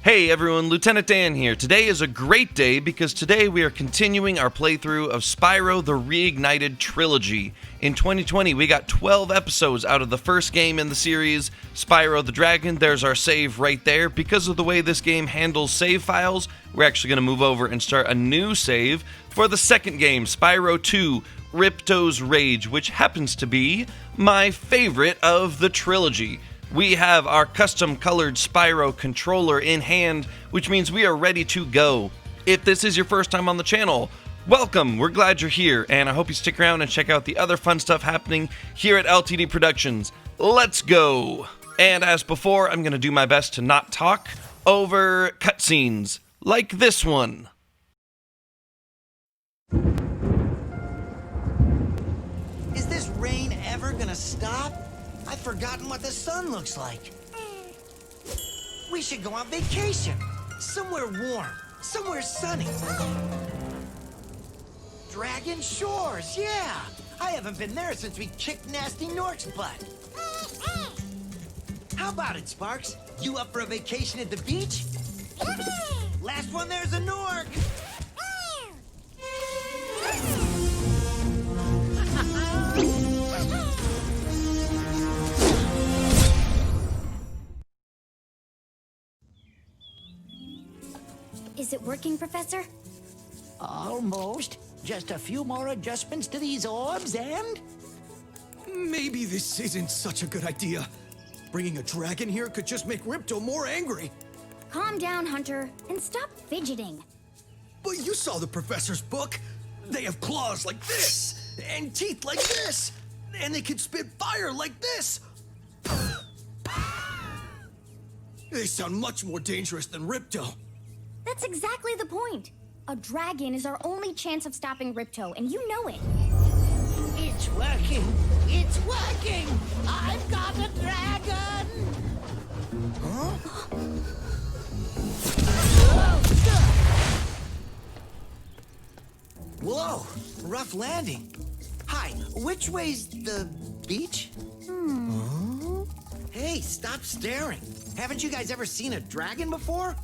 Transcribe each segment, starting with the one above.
Hey everyone, Lieutenant Dan here. Today is a great day because today we are continuing our playthrough of Spyro the Reignited Trilogy. In 2020, we got 12 episodes out of the first game in the series, Spyro the Dragon. There's our save right there. Because of the way this game handles save files, we're actually going to move over and start a new save for the second game, Spyro 2, Ripto's Rage, which happens to be my favorite of the trilogy. We have our custom-colored Spyro controller in hand, which means we are ready to go. If this is your first time on the channel, welcome! We're glad you're here, and I hope you stick around and check out the other fun stuff happening here at LTD Productions. Let's go! And as before, I'm going to do my best to not talk over cutscenes, like this one. Is this rain ever gonna stop? I've forgotten what the sun looks like. We should go on vacation. Somewhere warm. Somewhere sunny. Dragon Shores, yeah! I haven't been there since we kicked Nasty Nork's butt. How about it, Sparx? You up for a vacation at the beach? Last one there's a Nork! Is it working, Professor? Almost. Just a few more adjustments to these orbs and... Maybe this isn't such a good idea. Bringing a dragon here could just make Ripto more angry. Calm down, Hunter, and stop fidgeting. But you saw the professor's book. They have claws like this, and teeth like this, and they can spit fire like this. They sound much more dangerous than Ripto. That's exactly the point. A dragon is our only chance of stopping Ripto, and you know it. It's working! It's working! I've got a dragon! Huh? Whoa, rough landing. Hi, which way's the beach? Huh? Hey, stop staring. Haven't you guys ever seen a dragon before?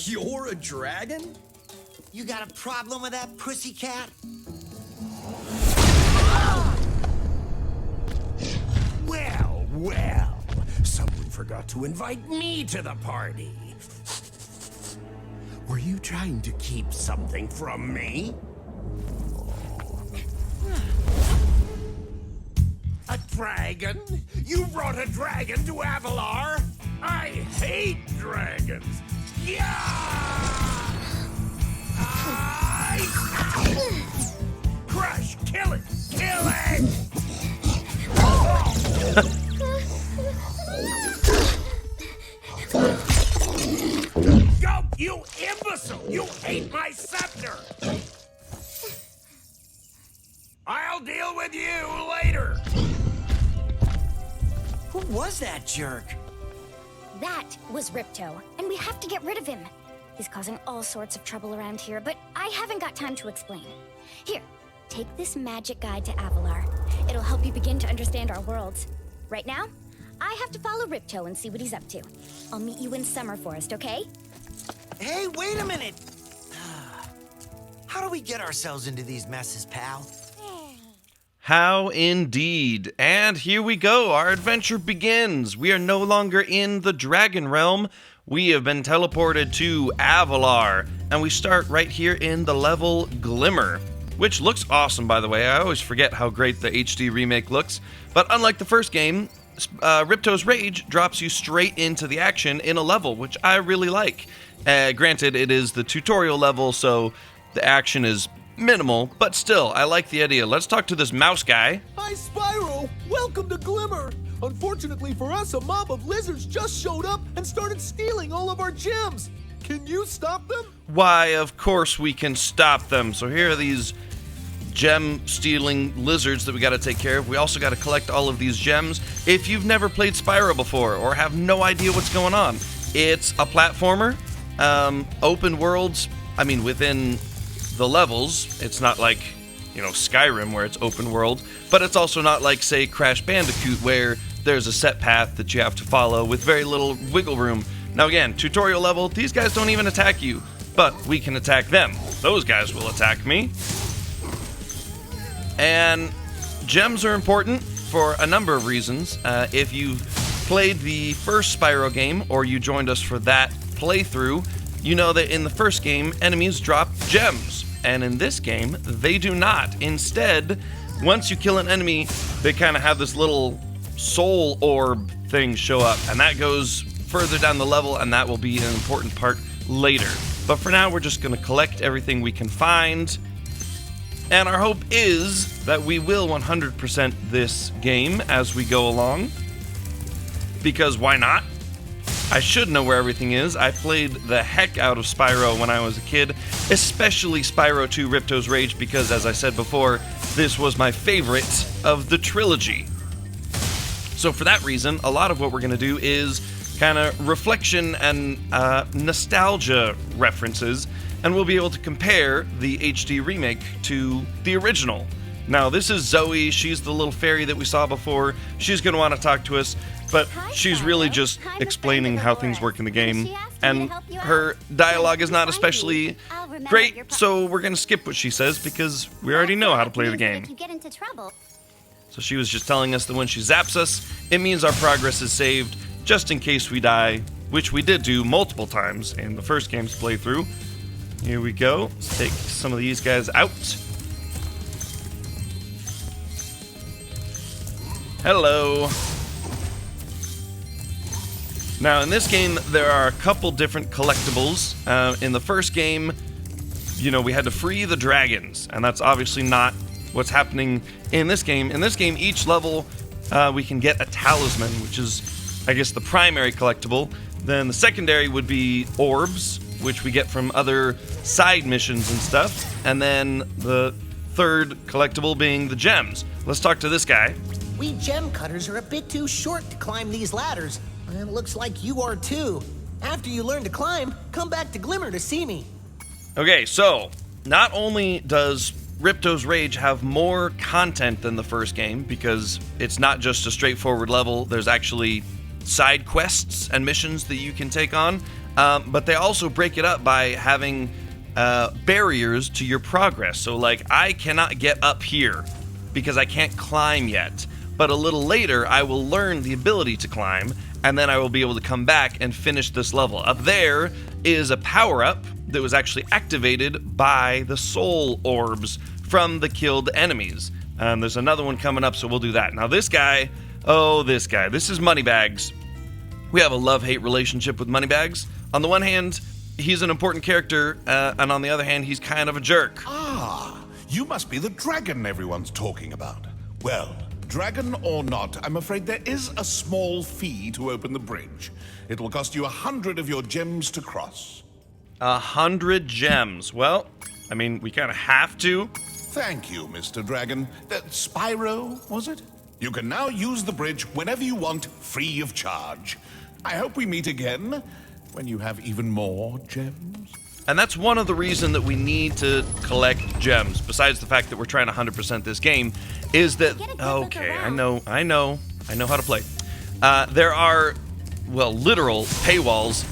You're a dragon? You got a problem with that, pussycat? Well, well, someone forgot to invite me to the party. Were you trying to keep something from me? A dragon? You brought a dragon to Avalar? I hate dragons. Yeah! Crush! Kill it! Kill it! Go, you imbecile! You ate my scepter! I'll deal with you later! Who was that jerk? That was Ripto, and we have to get rid of him. He's causing all sorts of trouble around here, but I haven't got time to explain. Here, take this magic guide to Avalar. It'll help you begin to understand our worlds. Right now, I have to follow Ripto and see what he's up to. I'll meet you in Summer Forest, okay? Hey, wait a minute! How do we get ourselves into these messes, pal? How indeed. And here we go. Our adventure begins. We are no longer in the Dragon Realm. We have been teleported to Avalar. And we start right here in the level Glimmer, which looks awesome, by the way. I always forget how great the HD remake looks. But unlike the first game, Ripto's Rage drops you straight into the action in a level, which I really like. Granted, it is the tutorial level, so the action is minimal, but still, I like the idea. Let's talk to this mouse guy. Hi, Spyro! Welcome to Glimmer! Unfortunately for us, a mob of lizards just showed up and started stealing all of our gems. Can you stop them? Why, of course we can stop them. So here are these gem-stealing lizards that we gotta take care of. We also gotta collect all of these gems. If you've never played Spyro before or have no idea what's going on, it's a platformer, open worlds, within the levels. It's not like, Skyrim where it's open world, but it's also not like, say, Crash Bandicoot where there's a set path that you have to follow with very little wiggle room. Now again, tutorial level, these guys don't even attack you, but we can attack them. Those guys will attack me. And gems are important for a number of reasons. If you played the first Spyro game, or you joined us for that playthrough, you know that in the first game, enemies drop gems. And in this game, they do not. Instead, once you kill an enemy, they kind of have this little soul orb thing show up, and that goes further down the level, and that will be an important part later. But for now, we're just going to collect everything we can find. And our hope is that we will 100% this game as we go along. Because why not? I should know where everything is. I played the heck out of Spyro when I was a kid, especially Spyro 2 Ripto's Rage, because as I said before, this was my favorite of the trilogy. So for that reason, a lot of what we're going to do is kind of reflection and nostalgia references, and we'll be able to compare the HD remake to the original. Now, this is Zoe. She's the little fairy that we saw before. She's going to want to talk to us, but she's really just explaining how things work in the game, and her dialogue is not especially great, so we're going to skip what she says because we already know how to play the game. So she was just telling us that when she zaps us, it means our progress is saved, just in case we die, which we did do multiple times in the first game's playthrough. Here we go. Let's take some of these guys out. Hello. Now, in this game, there are a couple different collectibles. In the first game, you know, we had to free the dragons, and that's obviously not what's happening in this game. In this game, each level, we can get a talisman, which is, I guess, the primary collectible. Then the secondary would be orbs, which we get from other side missions and stuff. And then the third collectible being the gems. Let's talk to this guy. We gem cutters are a bit too short to climb these ladders, and it looks like you are too. After you learn to climb, come back to Glimmer to see me. Okay, so not only does Ripto's Rage have more content than the first game, because it's not just a straightforward level, there's actually side quests and missions that you can take on, but they also break it up by having barriers to your progress. So like, I cannot get up here because I can't climb yet, but a little later I will learn the ability to climb, and then I will be able to come back and finish this level. Up there is a power-up that was actually activated by the soul orbs from the killed enemies. There's another one coming up, so we'll do that. Now this guy, this is Moneybags. We have a love-hate relationship with Moneybags. On the one hand, he's an important character, and on the other hand, he's kind of a jerk. Ah, you must be the dragon everyone's talking about. Well, dragon or not, I'm afraid there is a small fee to open the bridge. It will cost you 100 of your gems to cross. 100 gems. Well, I mean, we kind of have to. Thank you, Mr. Dragon. Spyro, was it? You can now use the bridge whenever you want, free of charge. I hope we meet again when you have even more gems. And that's one of the reasons that we need to collect gems, besides the fact that we're trying to 100% this game, is that, okay, I know how to play. There are, well, literal paywalls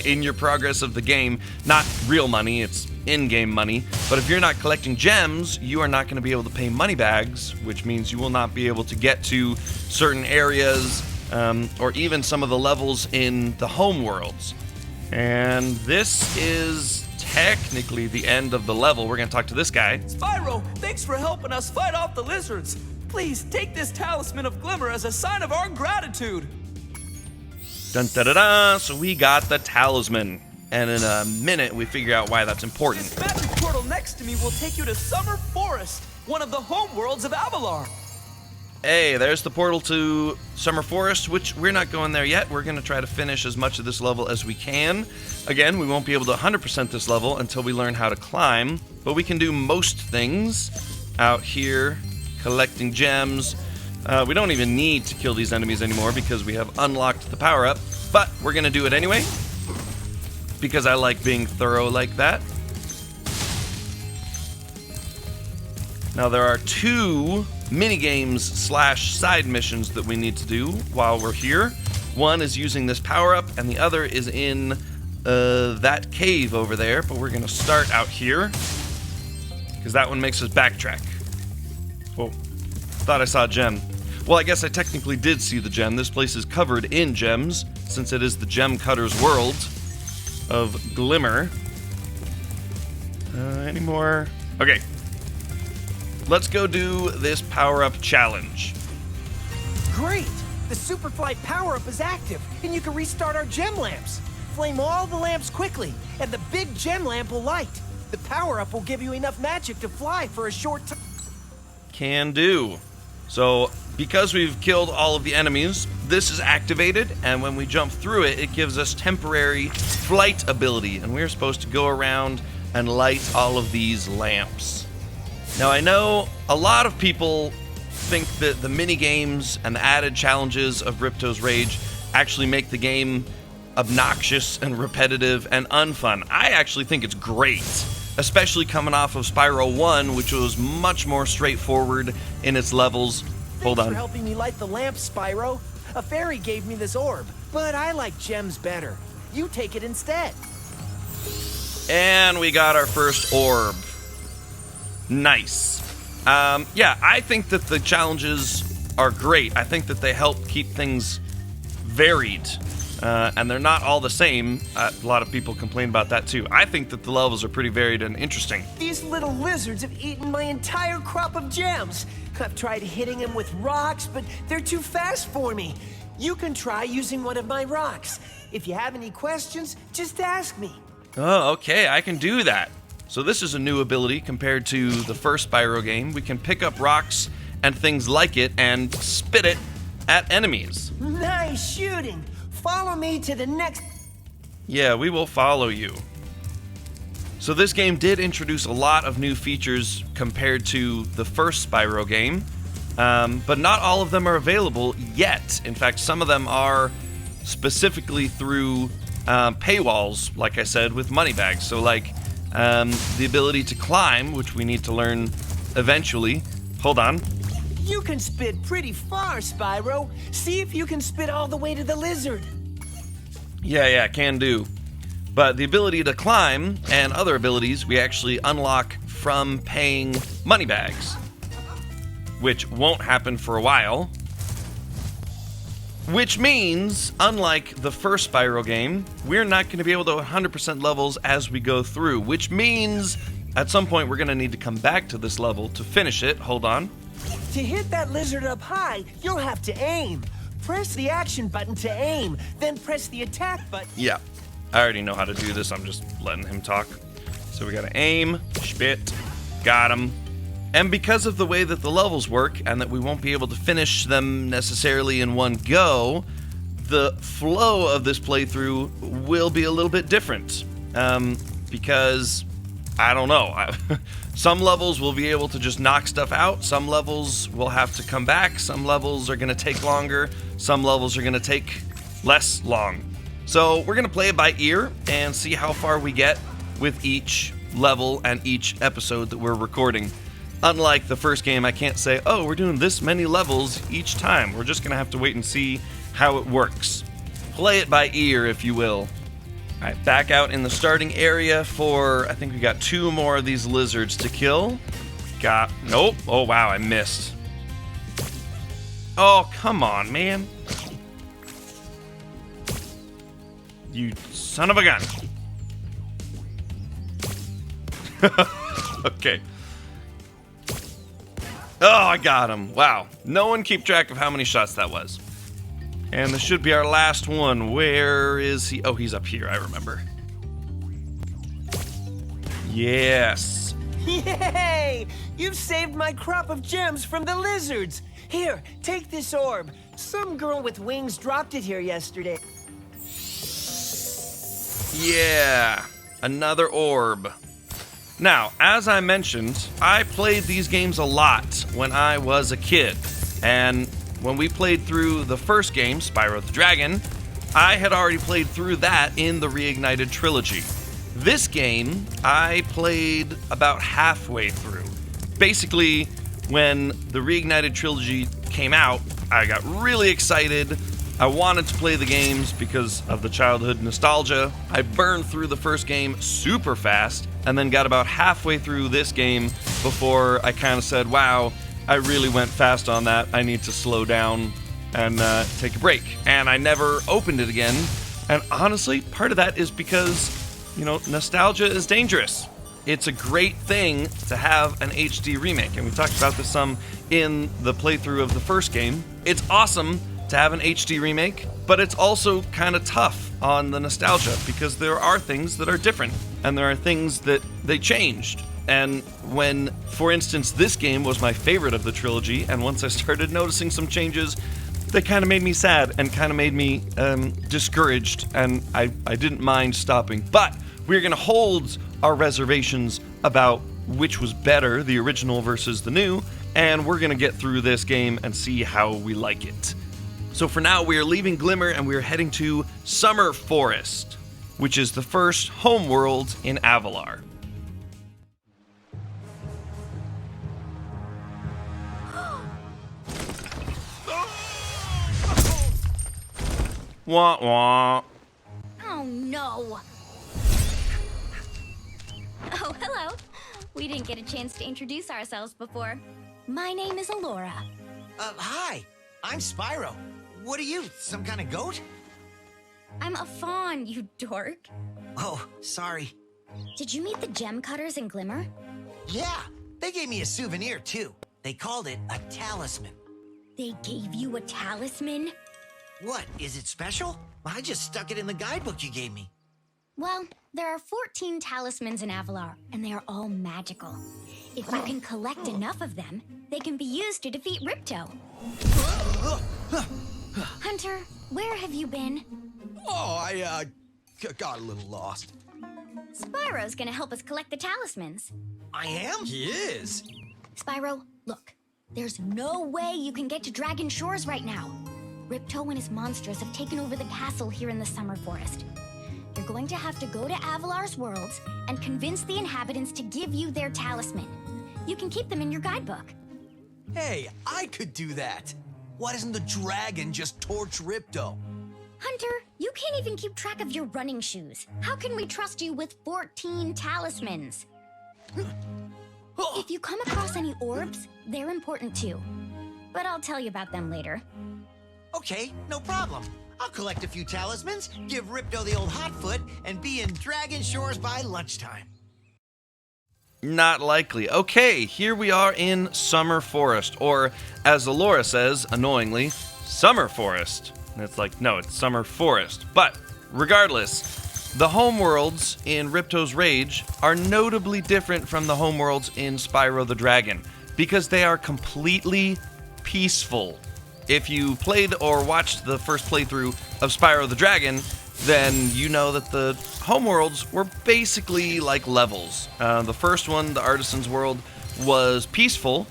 in your progress of the game. Not real money, it's in-game money. But if you're not collecting gems, you are not going to be able to pay Moneybags, which means you will not be able to get to certain areas, or even some of the levels in the home worlds. And this is technically the end of the level. We're going to talk to this guy. Spyro, thanks for helping us fight off the lizards. Please take this talisman of Glimmer as a sign of our gratitude. Dun da da da! So we got the talisman. And in a minute, we figure out why that's important. This magic portal next to me will take you to Summer Forest, one of the home worlds of Avalar. Hey, there's the portal to Summer Forest, which we're not going there yet. We're going to try to finish as much of this level as we can. Again, we won't be able to 100% this level until we learn how to climb, but we can do most things out here, collecting gems. We don't even need to kill these enemies anymore because we have unlocked the power-up, but we're going to do it anyway because I like being thorough like that. Now, there are 2 minigames / side missions that we need to do while we're here. One is using this power-up, and the other is in that cave over there, but we're gonna start out here, because that one makes us backtrack. Whoa, thought I saw a gem. Well, I guess I technically did see the gem. This place is covered in gems, since it is the gem cutter's world of Glimmer. Any more? Okay. Let's go do this power-up challenge. Great! The Superfly power-up is active, and you can restart our gem lamps. Flame all the lamps quickly, and the big gem lamp will light. The power-up will give you enough magic to fly for a short time. Can do. So, because we've killed all of the enemies, this is activated, and when we jump through it, it gives us temporary flight ability, and we're supposed to go around and light all of these lamps. Now, I know a lot of people think that the mini-games and the added challenges of Ripto's Rage actually make the game obnoxious and repetitive and unfun. I actually think it's great, especially coming off of Spyro 1, which was much more straightforward in its levels. Hold on. Thanks for helping me light the lamp, Spyro. A fairy gave me this orb, but I like gems better. You take it instead. And we got our first orb. Nice. Yeah, I think that the challenges are great. I think that they help keep things varied. And they're not all the same. A lot of people complain about that too. I think that the levels are pretty varied and interesting. These little lizards have eaten my entire crop of gems. I've tried hitting them with rocks, but they're too fast for me. You can try using one of my rocks. If you have any questions, just ask me. Oh, okay, I can do that. So this is a new ability compared to the first Spyro game. We can pick up rocks and things like it and spit it at enemies. Nice shooting. Follow me to the next... Yeah, we will follow you. So this game did introduce a lot of new features compared to the first Spyro game, but not all of them are available yet. In fact, some of them are specifically through paywalls, like I said, with money bags. So like the ability to climb, which we need to learn eventually. Hold on. You can spit pretty far, Spyro. See if you can spit all the way to the lizard. Yeah, can do. But the ability to climb and other abilities we actually unlock from paying money bags, which won't happen for a while. Which means, unlike the first Spyro game, we're not going to be able to 100% levels as we go through, which means at some point we're going to need to come back to this level to finish it. Hold on. To hit that lizard up high, you'll have to aim. Press the action button to aim, then press the attack button. Yeah, I already know how to do this. I'm just letting him talk. So we got to aim, spit, got him. And because of the way that the levels work and that we won't be able to finish them necessarily in one go, the flow of this playthrough will be a little bit different. Because, I don't know, some levels we'll be able to just knock stuff out, some levels will have to come back, some levels are going to take longer, some levels are going to take less long. So we're going to play it by ear and see how far we get with each level and each episode that we're recording. Unlike the first game, I can't say, oh, we're doing this many levels each time. We're just going to have to wait and see how it works. Play it by ear, if you will. All right, back out in the starting area for, I think we got 2 more of these lizards to kill. Nope. Oh, wow, I missed. Oh, come on, man. You son of a gun. Okay. Oh, I got him. Wow. No one keep track of how many shots that was. And this should be our last one. Where is he? Oh, he's up here. I remember. Yes. Yay! You've saved my crop of gems from the lizards. Here, take this orb. Some girl with wings dropped it here yesterday. Yeah. Another orb. Now, as I mentioned, I played these games a lot when I was a kid. And when we played through the first game, Spyro the Dragon, I had already played through that in the Reignited Trilogy. This game, I played about halfway through. Basically, when the Reignited Trilogy came out, I got really excited, I wanted to play the games because of the childhood nostalgia. I burned through the first game super fast, and then got about halfway through this game before I kind of said, wow, I really went fast on that. I need to slow down and take a break. And I never opened it again. And honestly, part of that is because, nostalgia is dangerous. It's a great thing to have an HD remake, and we talked about this some in the playthrough of the first game. It's awesome to have an HD remake, but it's also kind of tough on the nostalgia because there are things that are different and there are things that they changed. And when, for instance, this game was my favorite of the trilogy, and once I started noticing some changes, they kind of made me sad and kind of made me discouraged, and I didn't mind stopping. But we're going to hold our reservations about which was better, the original versus the new, and we're going to get through this game and see how we like it. So for now, we are leaving Glimmer and we are heading to Summer Forest, which is the first homeworld in Avalar. Wah wah. Oh no. Oh, hello. We didn't get a chance to introduce ourselves before. My name is Alora. Hi. I'm Spyro. What are you, some kind of goat? I'm a faun, you dork. Oh, sorry. Did you meet the gem cutters in Glimmer? Yeah, they gave me a souvenir, too. They called it a talisman. They gave you a talisman? What, is it special? I just stuck it in the guidebook you gave me. Well, there are 14 talismans in Avalar, and they are all magical. If you can collect enough of them, they can be used to defeat Ripto. Hunter, where have you been? Oh, I got a little lost. Spyro's gonna help us collect the talismans. I am? He is. Spyro, look. There's no way you can get to Dragon Shores right now. Ripto and his monsters have taken over the castle here in the Summer Forest. You're going to have to go to Avalar's worlds and convince the inhabitants to give you their talisman. You can keep them in your guidebook. Hey, I could do that. Why doesn't the dragon just torch Ripto? Hunter, you can't even keep track of your running shoes. How can we trust you with 14 talismans? If you come across any orbs, they're important too. But I'll tell you about them later. Okay, no problem. I'll collect a few talismans, give Ripto the old hot foot, and be in Dragon Shores by lunchtime. Not likely. Okay, here we are in Summer Forest, or as Alora says, annoyingly, Summer Forest. And it's like, no, it's Summer Forest. But regardless, the homeworlds in Ripto's Rage are notably different from the homeworlds in Spyro the Dragon, because they are completely peaceful. If you played or watched the first playthrough of Spyro the Dragon, then you know that the homeworlds were basically like levels. The first one, the Artisan's World, was peaceful.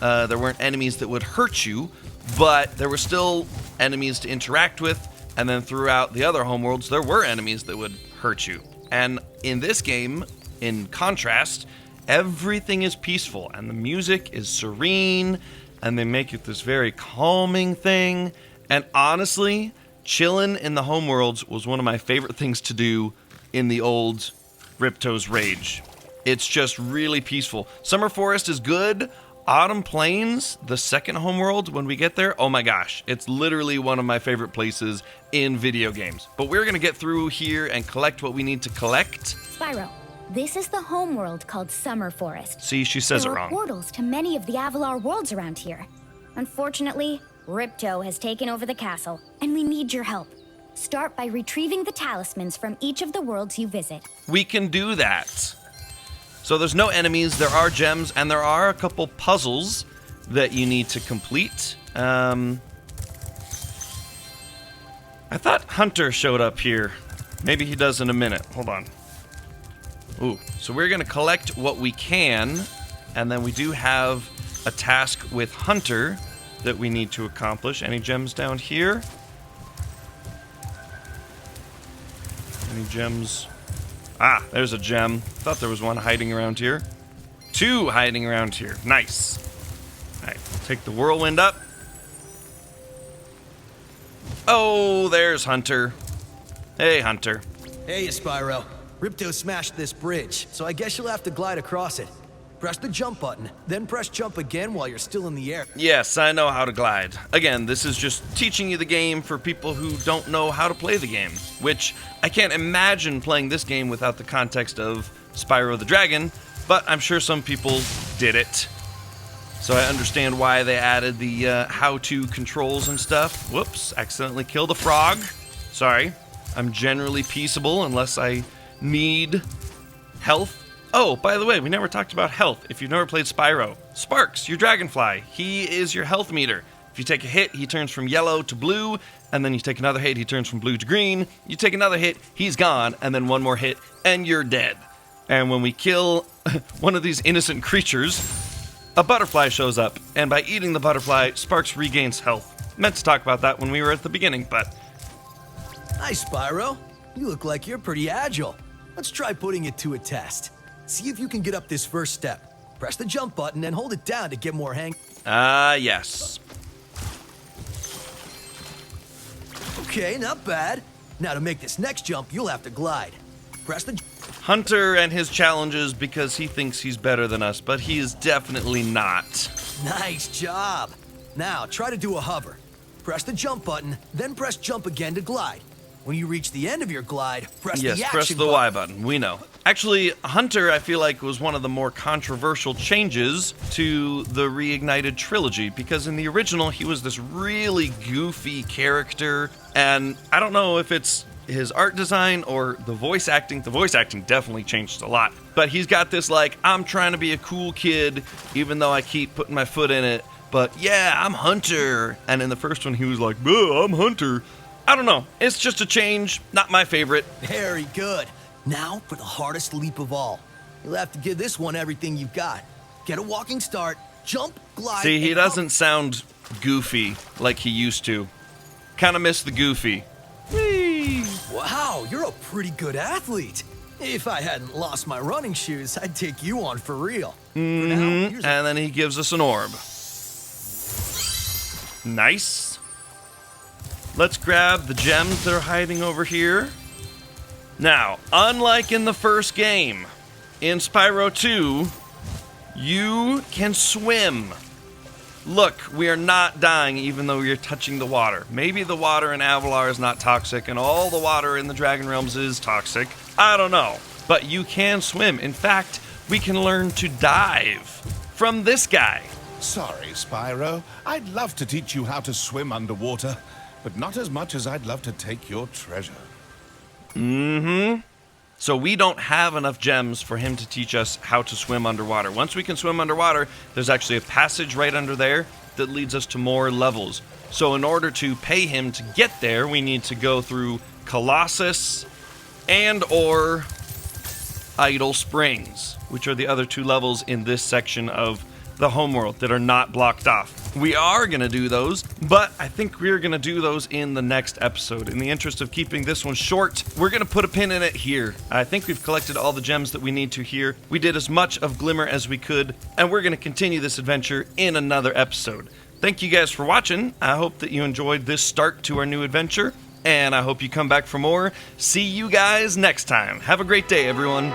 There weren't enemies that would hurt you, but there were still enemies to interact with, and then throughout the other homeworlds, there were enemies that would hurt you. And in this game, in contrast, everything is peaceful, and the music is serene, and they make it this very calming thing. And honestly, chilling in the homeworlds was one of my favorite things to do in the old Ripto's Rage. It's just really peaceful. Summer Forest is good. Autumn Plains, the second homeworld, when we get there, oh my gosh, it's literally one of my favorite places in video games. But we're gonna get through here and collect what we need to collect. Spyro, this is the homeworld called Summer Forest. See, she says it There are wrong. portals to many of the Avalar worlds around here. Unfortunately, Ripto has taken over the castle, and we need your help. Start by retrieving the talismans from each of the worlds you visit. We can do that. So there's no enemies, there are gems, and there are a couple puzzles that you need to complete. I thought Hunter showed up here. Maybe he does in a minute. Hold on. Ooh, so we're gonna collect what we can, and then we do have a task with Hunter that we need to accomplish. Any gems down here? Any gems? Ah, there's a gem. Thought there was one hiding around here. Two hiding around here. Nice. All right, take the whirlwind up. Oh, there's Hunter. Hey, Hunter. Hey, Spyro. Ripto smashed this bridge, so I guess you'll have to glide across it. Press the jump button, then press jump again while you're still in the air. Yes, I know how to glide. Again, this is just teaching you the game for people who don't know how to play the game, which I can't imagine playing this game without the context of Spyro the Dragon, but I'm sure some people did it. So I understand why they added the how-to controls and stuff. Whoops, accidentally killed a frog. Sorry. I'm generally peaceable unless I need health. Oh, by the way, we never talked about health. If you've never played Spyro, Sparx, your dragonfly, he is your health meter. If you take a hit, he turns from yellow to blue, and then you take another hit, he turns from blue to green. You take another hit, he's gone, and then one more hit, and you're dead. And when we kill one of these innocent creatures, a butterfly shows up, and by eating the butterfly, Sparx regains health. Meant to talk about that when we were at the beginning, but... Hi, Spyro. You look like you're pretty agile. Let's try putting it to a test. See if you can get up this first step. Press the jump button and hold it down to get more hang. Yes. Okay, not bad. Now to make this next jump, you'll have to glide. Press the... Hunter and his challenges because he thinks he's better than us, but he is definitely not. Nice job. Now try to do a hover. Press the jump button, then press jump again to glide. When you reach the end of your glide, press the action button. Yes, press the Y button. We know. Actually, Hunter, I feel like, was one of the more controversial changes to the Reignited Trilogy, because in the original, he was this really goofy character, and I don't know if it's his art design or the voice acting. The voice acting definitely changed a lot. But he's got this, like, I'm trying to be a cool kid, even though I keep putting my foot in it, but yeah, I'm Hunter. And in the first one, he was like, I'm Hunter. I don't know. It's just a change. Not my favorite. Very good. Now for the hardest leap of all. You'll have to give this one everything you've got. Get a walking start, jump, glide... See, he doesn't sound goofy like he used to. Kind of miss the goofy. Whee! Wow, you're a pretty good athlete. If I hadn't lost my running shoes, I'd take you on for real. Mm-hmm. And then he gives us an orb. Nice. Let's grab the gems that are hiding over here. Now, unlike in the first game, in Spyro 2, you can swim. Look, we are not dying even though we are touching the water. Maybe the water in Avalar is not toxic and all the water in the Dragon Realms is toxic. I don't know. But you can swim. In fact, we can learn to dive from this guy. Sorry, Spyro. I'd love to teach you how to swim underwater, but not as much as I'd love to take your treasure. Mm-hmm. So we don't have enough gems for him to teach us how to swim underwater. Once we can swim underwater, there's actually a passage right under there that leads us to more levels. So in order to pay him to get there, we need to go through Colossus and or Idle Springs, which are the other two levels in this section of the homeworld that are not blocked off. We are going to do those, but I think we're going to do those in the next episode. In the interest of keeping this one short, we're going to put a pin in it here. I think we've collected all the gems that we need to here. We did as much of Glimmer as we could, and we're going to continue this adventure in another episode. Thank you guys for watching. I hope that you enjoyed this start to our new adventure, and I hope you come back for more. See you guys next time. Have a great day, everyone.